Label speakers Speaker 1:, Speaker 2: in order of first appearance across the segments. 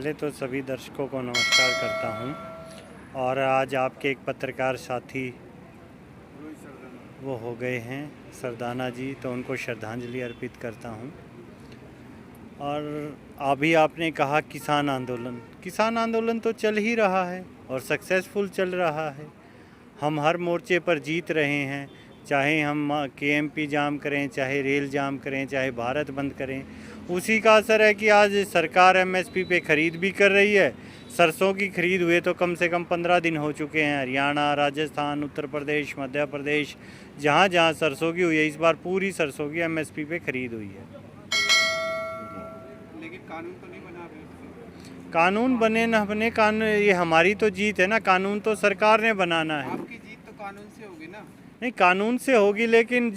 Speaker 1: पहले तो सभी दर्शकों को नमस्कार करता हूं और आज आपके एक पत्रकार साथी वो हो गए हैं सरदाना जी, तो उनको श्रद्धांजलि अर्पित करता हूं। और अभी आपने कहा किसान आंदोलन तो चल ही रहा है और सक्सेसफुल चल रहा है। हम हर मोर्चे पर जीत रहे हैं, चाहे हम केएमपी जाम करें, चाहे रेल जाम करें, चाहे भारत बंद करें। उसी का असर है कि आज सरकार एमएसपी पे ख़रीद भी कर रही है। सरसों की खरीद हुए तो कम से कम 15 दिन हो चुके हैं। हरियाणा, राजस्थान, उत्तर प्रदेश, मध्य प्रदेश, जहाँ जहाँ सरसों की हुई है, इस बार पूरी सरसों की एमएसपी पे ख़रीद हुई है।
Speaker 2: लेकिन कानून तो नहीं बना रहे।
Speaker 1: कानून बने न बने, कानून ये हमारी तो जीत है ना। कानून तो सरकार ने बनाना है।
Speaker 2: आपकी जीत तो कानून से होगी ना?
Speaker 1: नहीं, कानून से होगी, लेकिन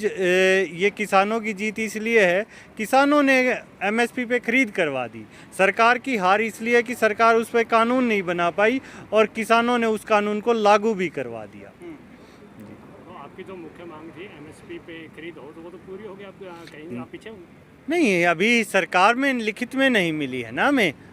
Speaker 1: ये किसानों की जीत इसलिए है, किसानों ने एमएसपी पे खरीद करवा दी। सरकार की हार इसलिए है कि सरकार उस पर कानून नहीं बना पाई और किसानों ने उस कानून को लागू भी करवा दिया।
Speaker 3: तो आपकी जो मुख्य मांग थी एमएसपी पे खरीद हो, तो वो तो पूरी हो गई। आप कहीं आप पीछे हो?
Speaker 1: नहीं, अभी सरकार में लिखित में नहीं मिली है ना।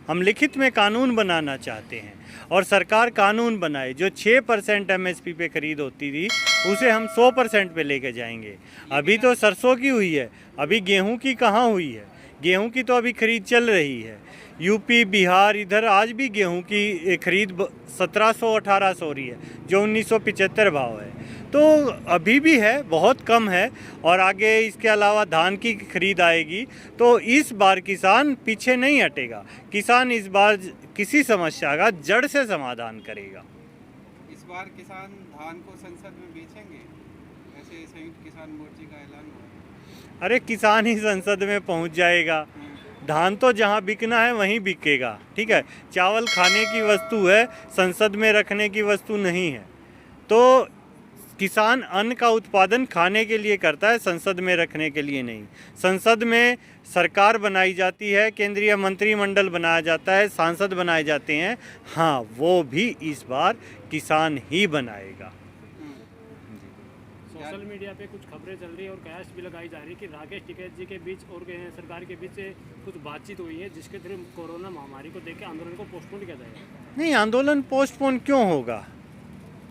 Speaker 1: हम लिखित में कानून बनाना चाहते हैं और सरकार कानून बनाए। जो 6% एमएसपी पे खरीद होती थी उसे हम 100% पे लेके जाएंगे। अभी तो सरसों की हुई है, अभी गेहूं की कहाँ हुई है। गेहूं की तो अभी खरीद चल रही है। यूपी, बिहार, इधर आज भी गेहूं की खरीद 1700-1800 हो रही है, जो 1975 भाव है। तो अभी भी है, बहुत कम है। और आगे इसके अलावा धान की खरीद आएगी, तो इस बार किसान पीछे नहीं हटेगा। किसान इस बार किसी समस्या का जड़ से समाधान करेगा।
Speaker 2: इस बार किसान धान को संसद में बेचेंगे, ऐसे संयुक्त किसान मोर्चे का ऐलान हुआ।
Speaker 1: अरे, किसान ही संसद में पहुंच जाएगा। धान तो जहां बिकना है वहीं बिकेगा, ठीक है। चावल खाने की वस्तु है, संसद में रखने की वस्तु नहीं है। तो किसान अन्न का उत्पादन खाने के लिए करता है, संसद में रखने के लिए नहीं। संसद में सरकार बनाई जाती है, केंद्रीय मंत्रिमंडल बनाया जाता है, सांसद बनाए जाते हैं। हाँ, वो भी इस बार किसान ही बनाएगा।
Speaker 3: सोशल मीडिया पे कुछ खबरें चल रही है और कयास भी लगाई जा रही है कि राकेश टिकैत जी के बीच और सरकार के बीच कुछ बातचीत हुई है, जिसके थ्रू कोरोना महामारी को देख के आंदोलन को पोस्टपोन किया जाएगा।
Speaker 1: नहीं, आंदोलन पोस्टपोन क्यों होगा?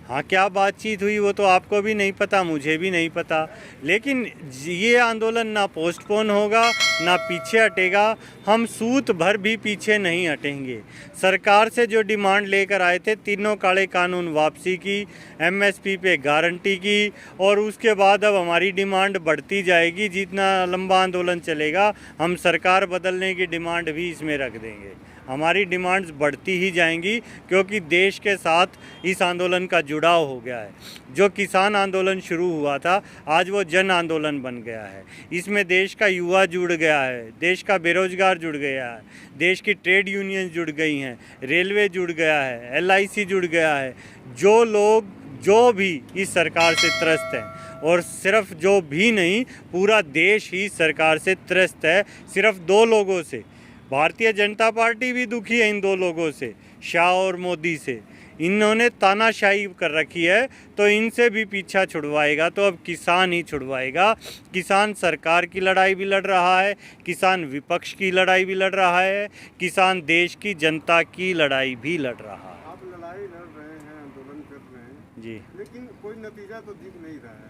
Speaker 1: हाँ, क्या बातचीत हुई वो तो आपको भी नहीं पता, मुझे भी नहीं पता। लेकिन ये आंदोलन ना पोस्टपोन होगा, ना पीछे हटेगा। हम सूत भर भी पीछे नहीं हटेंगे। सरकार से जो डिमांड लेकर आए थे, तीनों काले कानून वापसी की, एमएसपी पे गारंटी की, और उसके बाद अब हमारी डिमांड बढ़ती जाएगी। जितना लंबा आंदोलन चलेगा, हम सरकार बदलने की डिमांड भी इसमें रख देंगे। हमारी डिमांड्स बढ़ती ही जाएंगी, क्योंकि देश के साथ इस आंदोलन का जुड़ाव हो गया है। जो किसान आंदोलन शुरू हुआ था, आज वो जन आंदोलन बन गया है। इसमें देश का युवा जुड़ गया है, देश का बेरोजगार जुड़ गया है, देश की ट्रेड यूनियन जुड़ गई हैं, रेलवे जुड़ गया है, एलआईसी जुड़ गया है। जो लोग जो भी इस सरकार से त्रस्त हैं, और सिर्फ जो भी नहीं, पूरा देश ही सरकार से त्रस्त है। सिर्फ दो लोगों से, भारतीय जनता पार्टी भी दुखी है इन दो लोगों से, शाह और मोदी से। इन्होंने तानाशाही कर रखी है, तो इनसे भी पीछा छुड़वाएगा तो अब किसान ही छुड़वाएगा। किसान सरकार की लड़ाई भी लड़ रहा है, किसान विपक्ष की लड़ाई भी लड़ रहा है, किसान देश की जनता की लड़ाई भी लड़ रहा है।
Speaker 4: आप लड़ाई लड़ रहे हैं, आंदोलन कर रहे हैं
Speaker 1: जी,
Speaker 4: लेकिन कोई नतीजा तो दिख नहीं रहा है।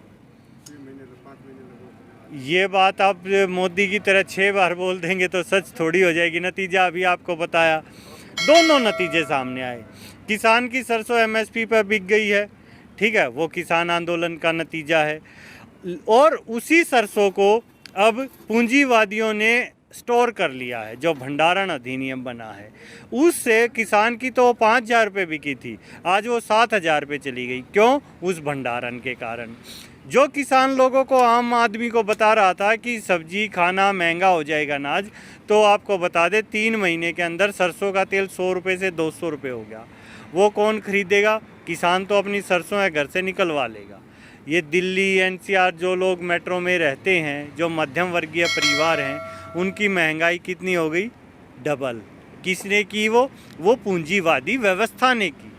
Speaker 4: 6 महीने से 5 महीने लगे।
Speaker 1: ये बात आप मोदी की तरह 6 बार बोल देंगे तो सच थोड़ी हो जाएगी। नतीजा अभी आपको बताया, दोनों नतीजे सामने आए। किसान की सरसों एमएसपी पर बिक गई है, ठीक है, वो किसान आंदोलन का नतीजा है। और उसी सरसों को अब पूंजीवादियों ने स्टोर कर लिया है, जो भंडारण अधिनियम बना है। उससे किसान की तो 5,000 रुपये बिकी थी, आज वो 7,000 रुपये चली गई। क्यों? उस भंडारण के कारण। जो किसान लोगों को, आम आदमी को बता रहा था कि सब्जी खाना महंगा हो जाएगा अनाज, तो आपको बता दें 3 महीने के अंदर सरसों का तेल 100 रुपये से 200 रुपये हो गया। वो कौन खरीदेगा? किसान तो अपनी सरसों है घर से निकलवा लेगा। ये दिल्ली, एनसीआर, जो लोग मेट्रो में रहते हैं, जो मध्यम वर्गीय परिवार हैं, उनकी महंगाई कितनी हो गई? डबल। किसने की? वो पूंजीवादी व्यवस्था ने की।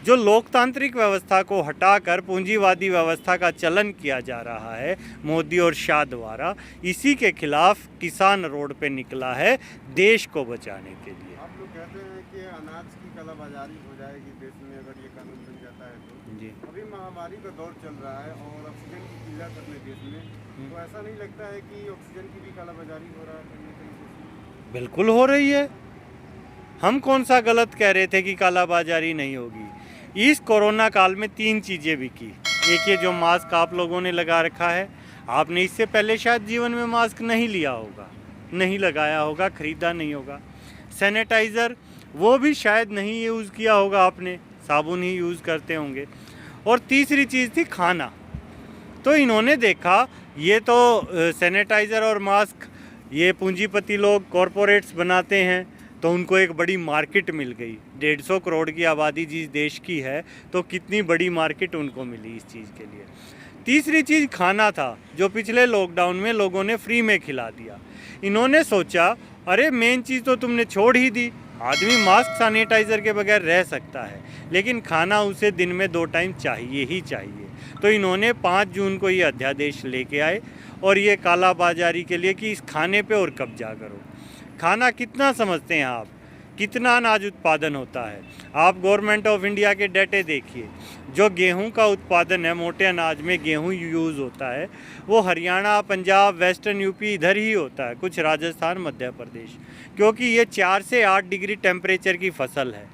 Speaker 1: जो लोकतांत्रिक व्यवस्था को हटाकर पूंजीवादी व्यवस्था का चलन किया जा रहा है मोदी और शाह द्वारा, इसी के खिलाफ किसान रोड पे निकला है देश को बचाने के लिए।
Speaker 4: आप लोग कहते हैं कि अनाज की कालाबाजारी हो जाएगी देश में अगर ये कानून बन जाता है तो।
Speaker 1: जी
Speaker 4: अभी महामारी का दौर चल रहा है और ऑक्सीजन की किल्लत अपने देश में, तो ऐसा नहीं लगता है कि ऑक्सीजन की भी कालाबाजारी हो रहा है कहीं ना कहीं?
Speaker 1: बिल्कुल हो रही है। हम कौन सा गलत कह रहे थे कि कालाबाजारी नहीं होगी। इस कोरोना काल में 3 चीज़ें बिकी। एक ये जो मास्क आप लोगों ने लगा रखा है, आपने इससे पहले शायद जीवन में मास्क नहीं लिया होगा, नहीं लगाया होगा, ख़रीदा नहीं होगा। सैनिटाइज़र वो भी शायद नहीं यूज़ किया होगा आपने, साबुन ही यूज़ करते होंगे। और तीसरी चीज़ थी खाना। तो इन्होंने देखा ये तो सैनिटाइज़र और मास्क ये पूंजीपति लोग कॉरपोरेट्स बनाते हैं, तो उनको एक बड़ी मार्केट मिल गई। 150 करोड़ की आबादी जिस देश की है, तो कितनी बड़ी मार्केट उनको मिली इस चीज़ के लिए। तीसरी चीज़ खाना था, जो पिछले लॉकडाउन में लोगों ने फ्री में खिला दिया। इन्होंने सोचा अरे मेन चीज़ तो तुमने छोड़ ही दी। आदमी मास्क सैनिटाइज़र के बगैर रह सकता है, लेकिन खाना उसे दिन में 2 टाइम चाहिए ही चाहिए। तो इन्होंने 5 जून को ये अध्यादेश लेके आए और ये कालाबाजारी के लिए कि इस खाने पे और कब्जा करो। खाना कितना समझते हैं आप, कितना अनाज उत्पादन होता है? आप गवर्नमेंट ऑफ इंडिया के डाटे देखिए। जो गेहूं का उत्पादन है, मोटे अनाज में गेहूं यूज़ होता है, वो हरियाणा, पंजाब, वेस्टर्न यूपी इधर ही होता है, कुछ राजस्थान, मध्य प्रदेश, क्योंकि ये 4 से 8 डिग्री टेम्परेचर की फसल है।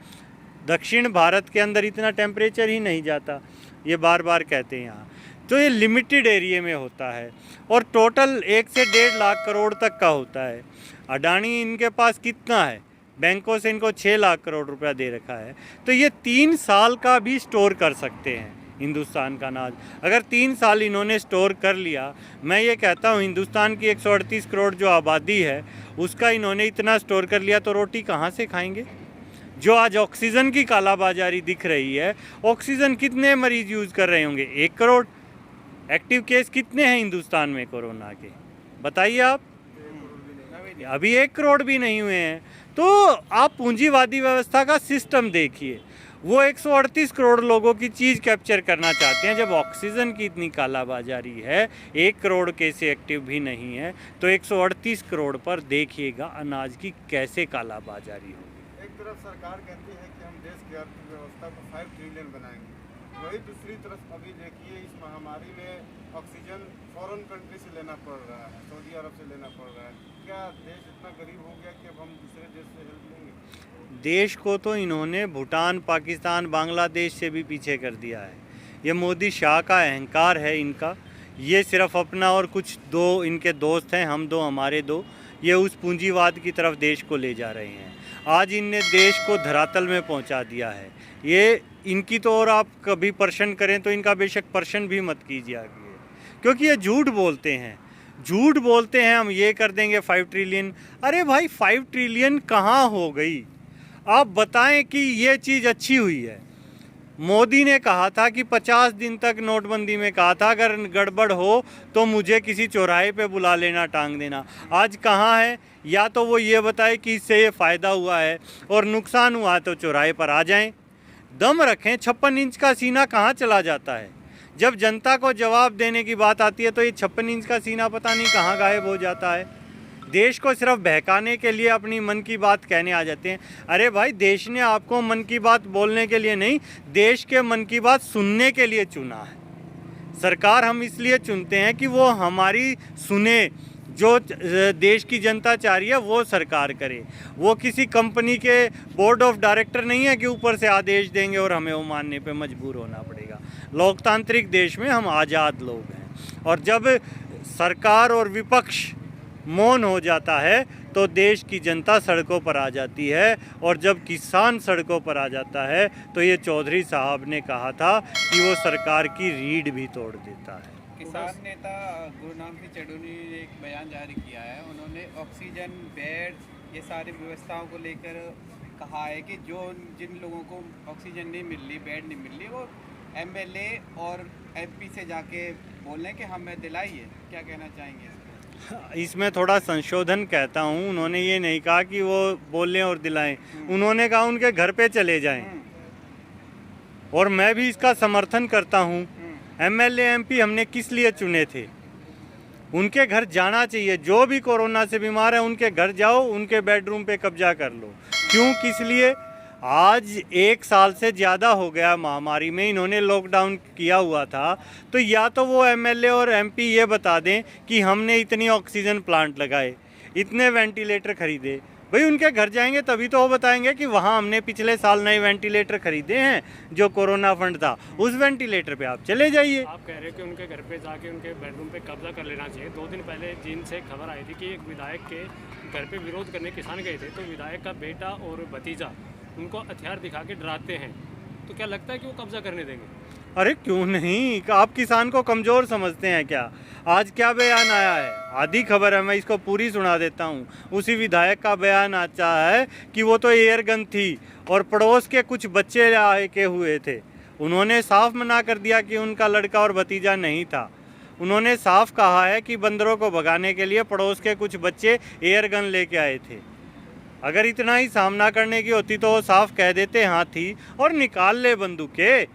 Speaker 1: दक्षिण भारत के अंदर इतना टेम्परेचर ही नहीं जाता, ये बार बार कहते हैं यहाँ। तो ये लिमिटेड एरिया में होता है और टोटल 1 से 1.5 लाख करोड़ तक का होता है। अडानी इनके पास कितना है, बैंकों से इनको 6 लाख करोड़ रुपया दे रखा है। तो ये 3 साल का भी स्टोर कर सकते हैं हिंदुस्तान का अनाज। अगर 3 साल इन्होंने स्टोर कर लिया, मैं ये कहता हूँ हिंदुस्तान की 138 करोड़ जो आबादी है, उसका इन्होंने इतना स्टोर कर लिया, तो रोटी कहाँ से खाएंगे? जो आज ऑक्सीजन की कालाबाजारी दिख रही है, ऑक्सीजन कितने मरीज यूज़ कर रहे होंगे? 1 करोड़। एक्टिव केस कितने हैं हिंदुस्तान में कोरोना के, बताइए आप? अभी 1 करोड़ भी नहीं हुए हैं। तो आप पूंजीवादी व्यवस्था का सिस्टम देखिए, वो 138 करोड़ लोगों की चीज़ कैप्चर करना चाहते हैं। जब ऑक्सीजन की इतनी कालाबाजारी है, 1 करोड़ केस एक्टिव भी नहीं है, तो 138 करोड़ पर देखिएगा अनाज की कैसे कालाबाजारी होगी।
Speaker 4: एक तरफ सरकार कहती है कि हम देश की अर्थव्यवस्था को 5 ट्रिलियन बनाएंगे, वही दूसरी तरफ अभी देखिए इस महामारी में ऑक्सीजन फॉरेन कंट्री से लेना पड़ रहा है, सऊदी अरब से लेना पड़ रहा है। क्या देश इतना गरीब हो गया कि अब हम दूसरे देश से हेल्प लेंगे?
Speaker 1: देश को तो इन्होंने भूटान, पाकिस्तान, बांग्लादेश से भी पीछे कर दिया है। ये मोदी शाह का अहंकार है इनका। ये सिर्फ अपना और कुछ 2 इनके दोस्त हैं, हम 2 हमारे 2, ये उस पूंजीवाद की तरफ देश को ले जा रहे हैं। आज इनने देश को धरातल में पहुंचा दिया है। ये इनकी तो और आप कभी पर्शन करें तो इनका बेशक पर्शन भी मत कीजिए आगे, क्योंकि ये झूठ बोलते हैं। झूठ बोलते हैं हम ये कर देंगे 5 ट्रिलियन। अरे भाई 5 ट्रिलियन कहाँ हो गई? आप बताएं कि ये चीज़ अच्छी हुई है। मोदी ने कहा था कि 50 दिन तक नोटबंदी में कहा था अगर गड़बड़ हो तो मुझे किसी चौराहे पे बुला लेना, टांग देना। आज कहाँ है? या तो वो ये बताए कि इससे ये फ़ायदा हुआ है और नुकसान हुआ तो चौराहे पर आ जाएं। दम रखें। 56 इंच का सीना कहाँ चला जाता है? जब जनता को जवाब देने की बात आती है तो ये 56 इंच का सीना पता नहीं कहाँ गायब हो जाता है। देश को सिर्फ बहकाने के लिए अपनी मन की बात कहने आ जाते हैं। अरे भाई, देश ने आपको मन की बात बोलने के लिए नहीं, देश के मन की बात सुनने के लिए चुना है। सरकार हम इसलिए चुनते हैं कि वो हमारी सुने, जो देश की जनता चाह रही है वो सरकार करे। वो किसी कंपनी के बोर्ड ऑफ डायरेक्टर नहीं है कि ऊपर से आदेश देंगे और हमें वो मानने पे मजबूर होना पड़ेगा। लोकतांत्रिक देश में हम आज़ाद लोग हैं, और जब सरकार और विपक्ष मौन हो जाता है तो देश की जनता सड़कों पर आ जाती है, और जब किसान सड़कों पर आ जाता है तो ये चौधरी साहब ने कहा था कि वो सरकार की रीढ़ भी तोड़ देता है।
Speaker 2: किसान नेता गुरनाम सिंह चढ़ूनी ने एक बयान जारी किया है। उन्होंने ऑक्सीजन, बेड, ये सारी व्यवस्थाओं को लेकर कहा है कि जिन लोगों को ऑक्सीजन नहीं मिल रही, बेड नहीं मिल रही, वो एमएलए और एमपी से जाके बोल रहे हैं कि हमें दिलाइए। क्या कहना चाहेंगे?
Speaker 1: इसमें थोड़ा संशोधन कहता हूँ। उन्होंने ये नहीं कहा कि वो बोलें और दिलाएं, उन्होंने कहा उनके घर पे चले जाएं, और मैं भी इसका समर्थन करता हूँ। एमएलए एमपी हमने किस लिए चुने थे? उनके घर जाना चाहिए। जो भी कोरोना से बीमार है उनके घर जाओ, उनके बेडरूम पे कब्जा कर लो। क्यों, किस लिए? आज 1 साल से ज़्यादा हो गया महामारी में, इन्होंने लॉकडाउन किया हुआ था। तो या तो वो एमएलए और एमपी ये बता दें कि हमने इतनी ऑक्सीजन प्लांट लगाए, इतने वेंटिलेटर खरीदे। भाई उनके घर जाएंगे तभी तो वो बताएंगे कि वहाँ हमने पिछले साल नए वेंटिलेटर खरीदे हैं जो कोरोना फंड था, उस वेंटिलेटर पे आप चले जाइए।
Speaker 3: आप कह रहे हैं कि उनके घर पे जाके उनके बेडरूम पे कब्जा कर लेना चाहिए। 2 दिन पहले जिन से खबर आई थी कि एक विधायक के घर पे विरोध करने किसान गए थे, तो विधायक का बेटा और भतीजा उनको हथियार दिखा के डराते हैं। तो क्या लगता है कि वो कब्जा करने देंगे?
Speaker 1: अरे क्यों नहीं, आप किसान को कमज़ोर समझते हैं क्या? आज क्या बयान आया है, आधी खबर है, मैं इसको पूरी सुना देता हूँ। उसी विधायक का बयान आता है कि वो तो एयर गन थी और पड़ोस के कुछ बच्चे आके हुए थे। उन्होंने साफ मना कर दिया कि उनका लड़का और भतीजा नहीं था। उन्होंने साफ कहा है कि बंदरों को भगाने के लिए पड़ोस के कुछ बच्चे एयर गन लेके आए थे। अगर इतना ही सामना करने की होती तो वो साफ कह देते हाँ थी और निकाल ले बंदूकें।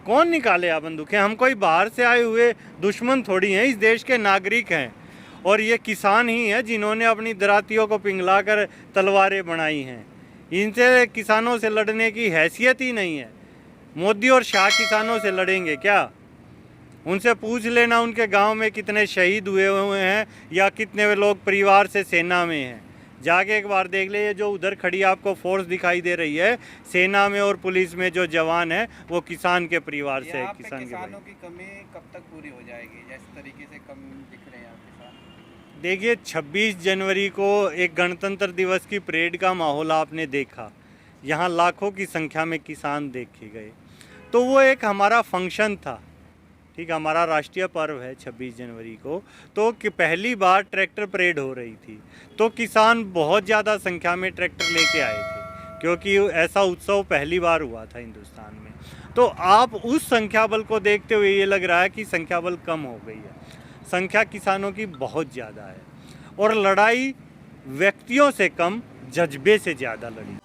Speaker 1: कौन निकाले आप बंदूकें? हम कोई बाहर से आए हुए दुश्मन थोड़ी हैं, इस देश के नागरिक हैं। और ये किसान ही हैं जिन्होंने अपनी दरातियों को पिघला कर तलवारें बनाई हैं। इनसे किसानों से लड़ने की हैसियत ही नहीं है। मोदी और शाह किसानों से लड़ेंगे क्या? उनसे पूछ लेना उनके गांव में कितने शहीद हुए हैं या कितने लोग परिवार से सेना में हैं। जाके एक बार देख ले, ये जो उधर खड़ी आपको फोर्स दिखाई दे रही है सेना में और पुलिस में जो जवान है वो किसान के परिवार से है, किसान के
Speaker 2: किसानों की कमी कब तक पूरी हो जाएगी? जिस तरीके से कम दिख रहे हैं किसान।
Speaker 1: देखिए 26 जनवरी को एक गणतंत्र दिवस की परेड का माहौल आपने देखा, यहाँ लाखों की संख्या में किसान देखे गए। तो वो एक हमारा फंक्शन था, ठीक, हमारा राष्ट्रीय पर्व है 26 जनवरी को। तो कि पहली बार ट्रैक्टर परेड हो रही थी, तो किसान बहुत ज़्यादा संख्या में ट्रैक्टर लेके आए थे, क्योंकि ऐसा उत्सव पहली बार हुआ था हिंदुस्तान में। तो आप उस संख्या बल को देखते हुए ये लग रहा है कि संख्या बल कम हो गई है। संख्या किसानों की बहुत ज़्यादा है और लड़ाई व्यक्तियों से कम जज्बे से ज़्यादा लड़ी।